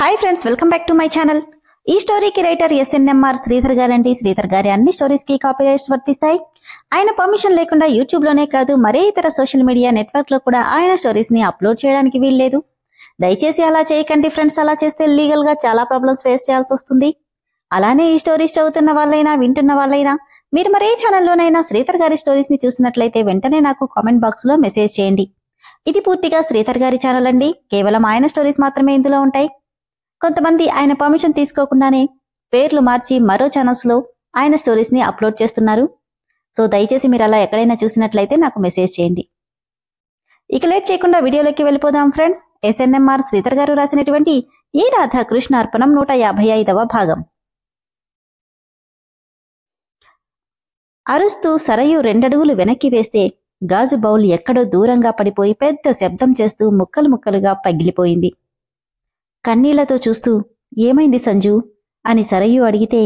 Hi friends, welcome back to my channel. ఈ స్టోరీకి writer SNMR Sridhar గారండి. శ్రీధర్ గారి అన్ని స్టోరీస్ కి కాపీరైట్స్ వర్తిస్తాయి. ఆయన పర్మిషన్ లేకుండా యూట్యూబ్ లోనే కాదు మరే ఇతర సోషల్ మీడియా నెట్వర్క్ లో కూడా ఆయన స్టోరీస్ ని అప్లోడ్ చేయడానికి వీల్లేదు. దయచేసి అలా చేయకండి ఫ్రెండ్స్. అలా చేస్తే లీగల్ గా చాలా ప్రాబ్లమ్స్ ఫేస్ చేయాల్సి వస్తుంది. అలానే ఈ స్టోరీస్ చదువుతున్న వాళ్ళైనా వింటున్న వాళ్ళైనా మీరు మరే ఛానల్లోనైనా శ్రీధర్ గారి స్టోరీస్ ని చూసినట్లయితే వెంటనే నాకు కామెంట్ బాక్స్ లో మెసేజ్ చేయండి. ఇది పూర్తిగా శ్రీధర్ గారి ఛానల్ అండి. కేవలం ఆయన స్టోరీస్ మాత్రమే ఇందులో ఉంటాయి. కొంతమంది ఆయన పర్మిషన్ తీసుకోకుండానే పేర్లు మార్చి మరో ఛానల్స్ లో ఆయన స్టోరీస్ ని అప్లోడ్ చేస్తున్నారు. సో దయచేసి మీరు అలా ఎక్కడైనా చూసినట్లయితే నాకు మెసేజ్ చేయండి. ఇక లేట్ చేయకుండా వీడియోలోకి వెళ్ళిపోదాం ఫ్రెండ్స్. ఎస్ఎన్ఎంఆర్ శ్రీధర్ గారు రాసినటువంటి ఈ రాధాకృష్ణ అర్పణం 155వ భాగం. అరుస్తూ సరయు రెండడుగులు వెనక్కి వేస్తే గాజు బౌల్ ఎక్కడో దూరంగా పడిపోయి పెద్ద శబ్దం చేస్తూ ముక్కలు ముక్కలుగా పగిలిపోయింది. కన్నీళ్లతో చూస్తూ ఏమైంది సంజు అని సరయు అడిగితే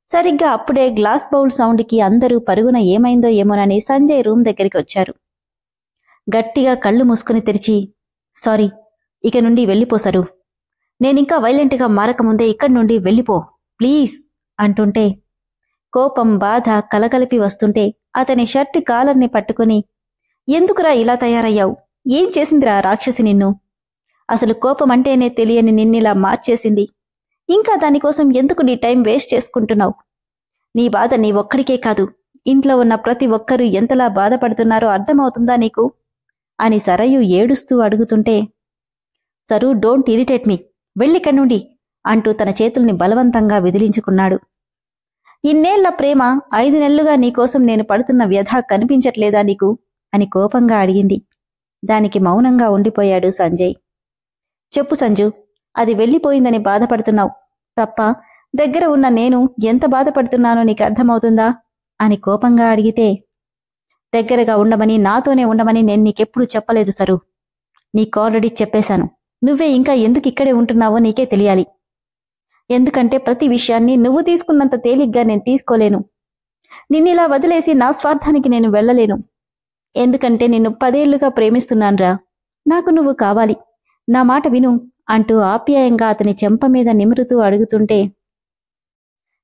సరిగ్గా అప్పుడే గ్లాస్ బౌల్ సౌండ్కి అందరూ పరుగున ఏమైందో ఏమోనని సంజయ్ రూమ్ దగ్గరికి వచ్చారు. గట్టిగా కళ్ళు మూసుకుని తెరిచి, సారీ, ఇక నుండి వెళ్ళిపోసరు. నేనింకా వైలెంట్గా మారకముందే ఇక్కడి నుండి వెళ్ళిపో ప్లీజ్ అంటుంటే కోపం బాధ కలగలిపి వస్తుంటే అతని షర్ట్ కాలర్ని పట్టుకుని, ఎందుకురా ఇలా తయారయ్యావు? ఏం చేసిందిరా రాక్షసి నిన్ను? అసలు కోపం అంటేనే తెలియని నిన్నిలా మార్చేసింది. ఇంకా దానికోసం ఎందుకు నీ టైం వేస్ట్ చేసుకుంటున్నావు? నీ బాధ నీ ఒక్కడికే కాదు, ఇంట్లో ఉన్న ప్రతి ఒక్కరూ ఎంతలా బాధపడుతున్నారో అర్థమవుతుందా నీకు అని సరయు ఏడుస్తూ అడుగుతుంటే, సరు డోంట్ ఇరిటేట్ మీ, వెళ్ళిక్కడి నుండి అంటూ తన చేతుల్ని బలవంతంగా విదిలించుకున్నాడు. ఇన్నేళ్ల ప్రేమ 5 నెలలుగా నీకోసం నేను పడుతున్న వ్యధ కనిపించట్లేదా నీకు అని కోపంగా అడిగింది. దానికి మౌనంగా ఉండిపోయాడు సంజయ్. చెప్పు సంజు, అది వెళ్ళిపోయిందని బాధపడుతున్నావు తప్ప దగ్గర ఉన్న నేను ఎంత బాధపడుతున్నానో నీకు అర్థమవుతుందా అని కోపంగా అడిగితే, దగ్గరగా ఉండమని నాతోనే ఉండమని నేను నీకెప్పుడు చెప్పలేదు సరు. నీకు ఆల్రెడీ చెప్పేశాను. నువ్వే ఇంకా ఎందుకు ఇక్కడే ఉంటున్నావో నీకే తెలియాలి. ఎందుకంటే ప్రతి విషయాన్ని నువ్వు తీసుకున్నంత తేలిగ్గా నేను తీసుకోలేను. నిన్నిలా వదిలేసి నా స్వార్థానికి నేను వెళ్ళలేను. ఎందుకంటే నిన్ను 10 ఏళ్లుగా ప్రేమిస్తున్నాన్రా. నాకు నువ్వు కావాలి. నా మాట విను అంటూ ఆప్యాయంగా అతని చెంప మీద నిమురుతూ అడుగుతుంటే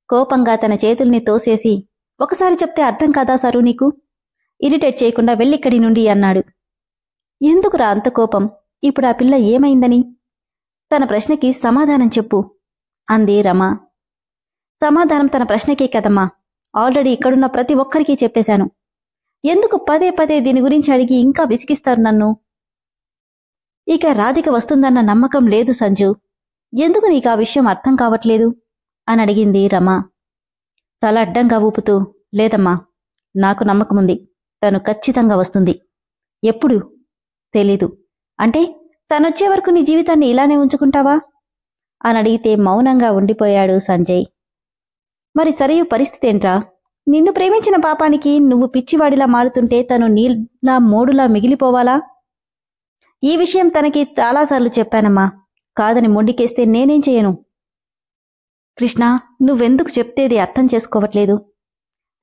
కోపంగా తన చేతుల్ని తోసేసి, ఒకసారి చెప్తే అర్థం కాదా సరు నీకు? ఇరిటేట్ చేయకుండా వెళ్ళిక్కడి నుండి అన్నాడు. ఎందుకురా అంత కోపం? ఇప్పుడు ఆ పిల్ల ఏమైందని? తన ప్రశ్నకి సమాధానం చెప్పు అంది రమ. సమాధానం తన ప్రశ్నకే కదమ్మా, ఆల్రెడీ ఇక్కడున్న ప్రతి ఒక్కరికీ చెప్పేశాను. ఎందుకు పదే పదే దీని గురించి అడిగి ఇంకా విసిగిస్తారు నన్ను? ఇక రాధిక వస్తుందన్న నమ్మకం లేదు సంజు. ఎందుకు నీకు ఆ విషయం అర్థం కావట్లేదు అని అడిగింది రమ. తల అడ్డంగా ఊపుతూ, లేదమ్మా, నాకు నమ్మకముంది. తను ఖచ్చితంగా వస్తుంది. ఎప్పుడు? తెలీదు. అంటే తనొచ్చే వరకు నీ జీవితాన్ని ఇలానే ఉంచుకుంటావా అని అడిగితే మౌనంగా ఉండిపోయాడు సంజయ్. మరి సరియు పరిస్థితి ఏంట్రా? నిన్ను ప్రేమించిన పాపానికి నువ్వు పిచ్చివాడిలా మారుతుంటే తను నీలా మోడులా మిగిలిపోవాలా? ఈ విషయం తనకి చాలాసార్లు చెప్పానమ్మా. కాదని మొండికేస్తే నేనేం చేయను. కృష్ణ, నువ్వెందుకు చెప్తేది అర్థం చేసుకోవట్లేదు?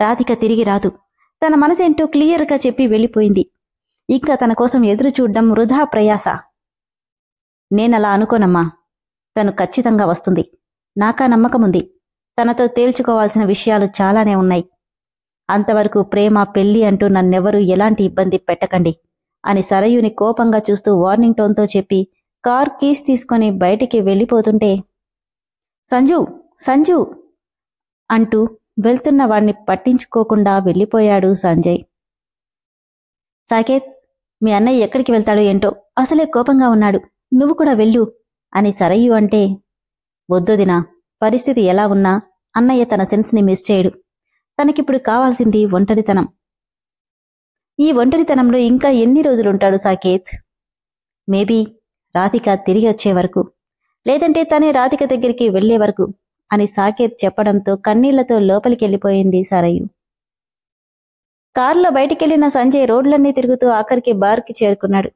రాధిక తిరిగి రాదు. తన మనసేంటో క్లియర్గా చెప్పి వెళ్ళిపోయింది. ఇంకా తన కోసం ఎదురు చూడ్డం వృధా ప్రయాస. నేనలా అనుకోనమ్మా. తను ఖచ్చితంగా వస్తుంది. నాకా నమ్మకముంది. తనతో తేల్చుకోవాల్సిన విషయాలు చాలానే ఉన్నాయి. అంతవరకు ప్రేమ పెళ్లి అంటూ నన్నెవరూ ఎలాంటి ఇబ్బంది పెట్టకండి అని సరయుని కోపంగా చూస్తూ వార్నింగ్ టోన్తో చెప్పి కార్ కీస్ తీసుకుని బయటికి వెళ్ళిపోతుంటే, సంజు సంజు అంటూ వెళ్తున్న వాణ్ణి పట్టించుకోకుండా వెళ్ళిపోయాడు సంజయ్. సాకేత్, మీ అన్నయ్య ఎక్కడికి వెళ్తాడో ఏంటో, అసలే కోపంగా ఉన్నాడు. నువ్వు కూడా వెళ్ళు అని సరయు అంటే, వద్దొదినా, పరిస్థితి ఎలా ఉన్నా అన్నయ్య తన సెన్స్ని మిస్ చేయడు. తనకిప్పుడు కావాల్సింది ఒంటరితనం. ఈ ఒంటరితనంలో ఇంకా ఎన్ని రోజులుంటాడు సాకేత్? మేబీ రాధిక తిరిగి వచ్చే వరకు, లేదంటే తనే రాధిక దగ్గరికి వెళ్లే వరకు అని సాకేత్ చెప్పడంతో కన్నీళ్లతో లోపలికెళ్ళిపోయింది సరయు. కారులో బయటికెళ్లిన సంజయ్ రోడ్లన్నీ తిరుగుతూ ఆఖరికి బార్కి చేరుకున్నాడు.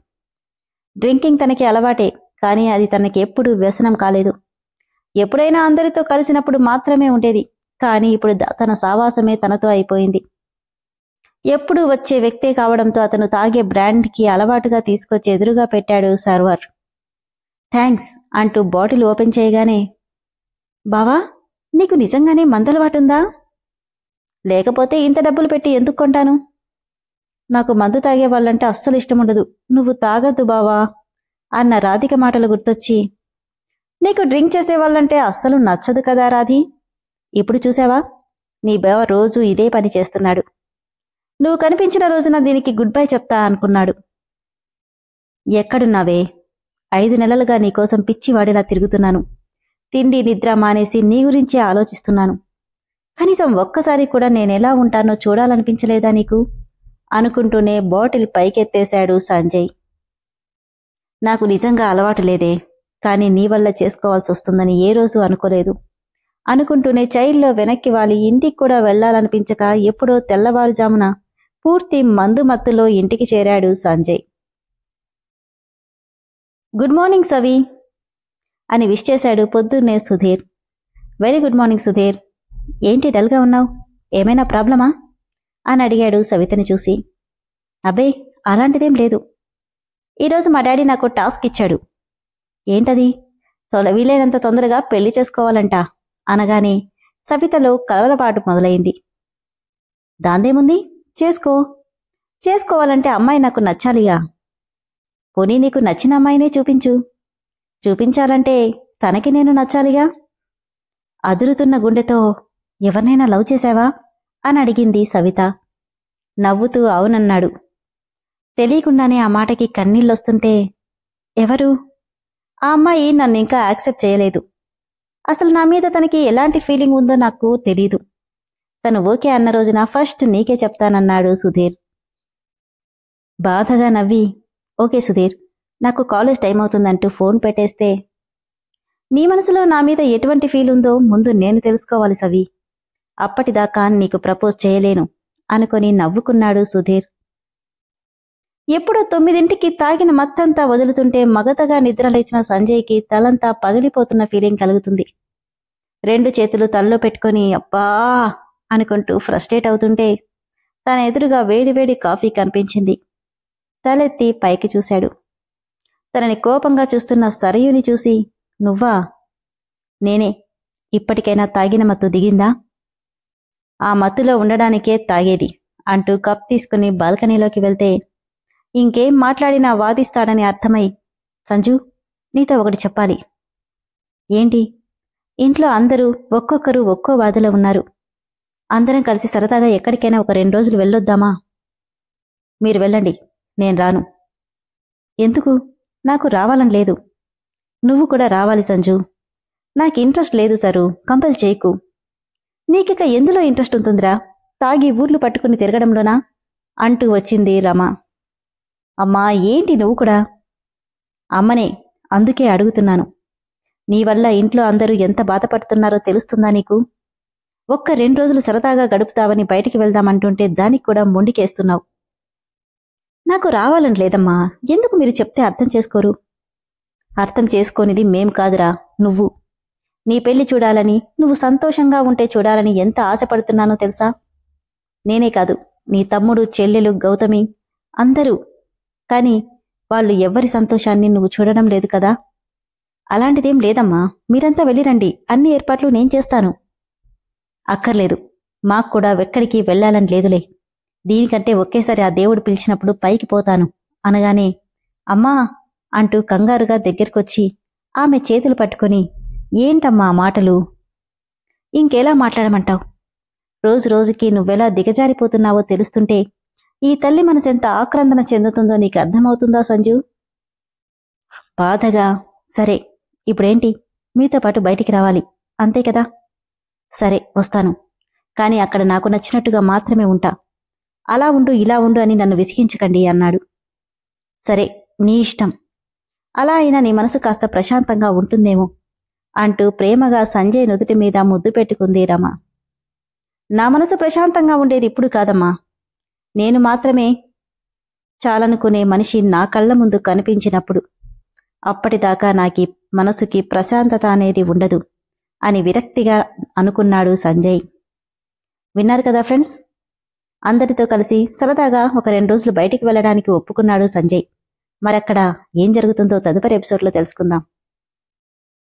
డ్రింకింగ్ తనకి అలవాటే, కానీ అది తనకి ఎప్పుడూ వ్యసనం కాలేదు. ఎప్పుడైనా అందరితో కలిసినప్పుడు మాత్రమే ఉండేది. కానీ ఇప్పుడు తన సావాసమే తనతో అయిపోయింది. ఎప్పుడూ వచ్చే వ్యక్తే కావడంతో అతను తాగే బ్రాండ్కి అలవాటుగా తీసుకొచ్చి ఎదురుగా పెట్టాడు సర్వర్. థ్యాంక్స్ అంటూ బాటిల్ ఓపెన్ చేయగానే, బావా, నీకు నిజంగానే మందలవాటుందా? లేకపోతే ఇంత డబ్బులు పెట్టి ఎందుకు కొంటాను? నాకు మందు తాగేవాళ్ళంటే అస్సలు ఇష్టముండదు. నువ్వు తాగద్దు బావా అన్న రాధిక మాటలు గుర్తొచ్చి, నీకు డ్రింక్ చేసేవాళ్ళంటే అస్సలు నచ్చదు కదా రాధి. ఇప్పుడు చూసావా, నీ బావ రోజు ఇదే పని చేస్తున్నాడు. నువ్వు కనిపించిన రోజున దీనికి గుడ్ బై చెప్తా అనుకున్నాడు. ఎక్కడున్నావే? 5 నెలలుగా నీకోసం పిచ్చివాడిలా తిరుగుతున్నాను. తిండి నిద్ర మానేసి నీ గురించే ఆలోచిస్తున్నాను. కనీసం ఒక్కసారి కూడా నేనెలా ఉంటానో చూడాలనిపించలేదా నీకు? అనుకుంటూనే బాటిల్ పైకెత్తేశాడు సంజయ్. నాకు నిజంగా అలవాటు లేదే, కాని నీ వల్ల చేసుకోవాల్సొస్తుందని ఏ రోజు అనుకోలేదు. అనుకుంటూనే చైర్లో వెనక్కి వాలి ఇంటికి కూడా వెళ్లాలనిపించక ఎప్పుడో తెల్లవారుజామున పూర్తి మందు మత్తులో ఇంటికి చేరాడు సంజయ్. గుడ్ మార్నింగ్ సవి అని విష్ చేశాడు పొద్దున్నే Sudheer. Very good morning Sudheer. ఏంటి డల్గా ఉన్నావు? ఏమైనా ప్రాబ్లమా అని అడిగాడు సవితని చూసి. అబ్బే, అలాంటిదేం లేదు. ఈరోజు మా డాడీ నాకు టాస్క్ ఇచ్చాడు. ఏంటది? వీలైనంత తొందరగా పెళ్లి చేసుకోవాలంట అనగానే సవితలో కలవరపాటు మొదలైంది. దాందేముంది, చేసుకోవాలంటే అమ్మాయి నాకు నచ్చాలిగా. పోనీ నీకు నచ్చిన అమ్మాయినే చూపించాలంటే తనకి నేను నచ్చాలిగా. అదురుతున్న గుండెతో, ఎవరినైనా లవ్ చేశావా అని అడిగింది సవిత. నవ్వుతూ అవునన్నాడు. తెలియకుండానే ఆ మాటకి కన్నీళ్ళొస్తుంటే, ఎవరు? ఆ అమ్మాయి నన్నింకా యాక్సెప్ట్ చేయలేదు. అసలు నా మీద తనకి ఎలాంటి ఫీలింగ్ ఉందో నాకు తెలీదు. తను ఓకే అన్న రోజున ఫస్ట్ నీకే చెప్తానన్నాడు సుధీర్. బాధగా నవ్వి, ఓకే సుధీర్, నాకు కాలేజ్ టైం అవుతుందంటూ ఫోన్ పెట్టేస్తే, నీ మనసులో నా మీద ఎటువంటి ఫీల్ ఉందో ముందు నేను తెలుసుకోవాలి సవి. అప్పటిదాకా నీకు ప్రపోజ్ చేయలేను అనుకొని నవ్వుకున్నాడు సుధీర్. ఎప్పుడో 9ంటికి తాగిన మత్తంతా వదులుతుంటే మగతగా నిద్రలేచిన సంజయ్కి తలంతా పగిలిపోతున్న ఫీలింగ్ కలుగుతుంది. 2 చేతులు తల్లో పెట్టుకుని అబ్బా అనుకుంటూ ఫ్రస్ట్రేట్ అవుతుంటే తన ఎదురుగా వేడివేడి కాఫీ కనిపించింది. తలెత్తి పైకి చూశాడు. తనని కోపంగా చూస్తున్న సరయుని చూసి, నువ్వా? నేనే. ఇప్పటికైనా తాగిన మత్తు దిగిందా? ఆ మత్తులో ఉండడానికే తాగేది అంటూ కప్ తీసుకుని బాల్కనీలోకి వెళ్తే, ఇంకేం మాట్లాడినా వాదిస్తాడని అర్థమై, సంజు, నీతో ఒకటి చెప్పాలి. ఏంటి? ఇంట్లో అందరూ ఒక్కొక్కరు ఒక్కో బాధలో ఉన్నారు. అందరం కలిసి సరదాగా ఎక్కడికైనా ఒక 2 రోజులు వెళ్ళొద్దామా? మీరు వెళ్ళండి, నేను రాను. ఎందుకు? నాకు రావాలని లేదు. నువ్వు కూడా రావాలి సంజు. నాకు ఇంట్రెస్ట్ లేదు సరు, కంపెల్ చేయకు. నీకిక ఎందులో ఇంట్రెస్ట్ ఉంటుందిరా? తాగి ఊర్లు పట్టుకుని తిరగడంలోనా అంటూ వచ్చింది రమ. అమ్మా, ఏంటి నువ్వు కూడా? అమ్మనే, అందుకే అడుగుతున్నాను. నీ వల్ల ఇంట్లో అందరూ ఎంత బాధపడుతున్నారో తెలుస్తుందా నీకు? ఒక్క 2 రోజులు సరదాగా గడుపుతావని బయటికి వెళ్దామంటుంటే దానికి కూడా మొండికేస్తున్నావు. నాకు రావాలని లేదమ్మా, ఎందుకు మీరు చెప్తే అర్థం చేసుకోరు? అర్థం చేసుకోనిది మేం కాదురా, నువ్వు. నీ పెళ్లి చూడాలని, నువ్వు సంతోషంగా ఉంటే చూడాలని ఎంత ఆశపడుతున్నానో తెలుసా? నేనే కాదు, నీ తమ్ముడు, చెల్లెలు, గౌతమి అందరూ. కాని వాళ్ళు ఎవ్వరి సంతోషాన్ని నువ్వు చూడడం లేదు కదా. అలాంటిదేం లేదమ్మా, మీరంతా వెళ్ళిరండి, అన్ని ఏర్పాట్లు నేను చేస్తాను. అక్కర్లేదు, మాకు కూడా ఎక్కడికి వెళ్లాలని లేదులే. దీనికంటే ఒకేసారి ఆ దేవుడు పిలిచినప్పుడు పైకి పోతాను అనగానే, అమ్మా అంటూ కంగారుగా దగ్గరకొచ్చి ఆమె చేతులు పట్టుకుని, ఏంటమ్మా మాటలు? ఇంకెలా మాట్లాడమంటావు? రోజు రోజుకి నువ్వెలా దిగజారిపోతున్నావో తెలుస్తుంటే ఈ తల్లి మనసెంత ఆక్రందన చెందుతుందో నీకు అర్థమవుతుందా సంజు? బాధగా, సరే ఇప్పుడేంటి? మీతో పాటు బయటికి రావాలి, అంతే కదా? సరే వస్తాను, కాని అక్కడ నాకు నచ్చినట్టుగా మాత్రమే ఉంటా. అలా ఉండు ఇలా ఉండు అని నన్ను విసిగించకండి అన్నాడు. సరే, నీ ఇష్టం. అలా అయినా నీ మనసు కాస్త ప్రశాంతంగా ఉంటుందేమో అంటూ ప్రేమగా సంజయ్ నుదుటి మీద ముద్దు పెట్టుకుంది రమ. నా మనసు ప్రశాంతంగా ఉండేది ఇప్పుడు కాదమ్మా. నేను మాత్రమే చాలనుకునే మనిషి నా కళ్ల ముందు కనిపించినప్పుడు. అప్పటిదాకా నాకీ మనసుకి ప్రశాంతత అనేది ఉండదు అని విరక్తిగా అనుకున్నాడు సంజయ్. విన్నారు కదా ఫ్రెండ్స్, అందరితో కలిసి సరదాగా ఒక 2 రోజులు బయటికి వెళ్లడానికి ఒప్పుకున్నాడు సంజయ్. మరక్కడ ఏం జరుగుతుందో తదుపరి ఎపిసోడ్లో తెలుసుకుందాం.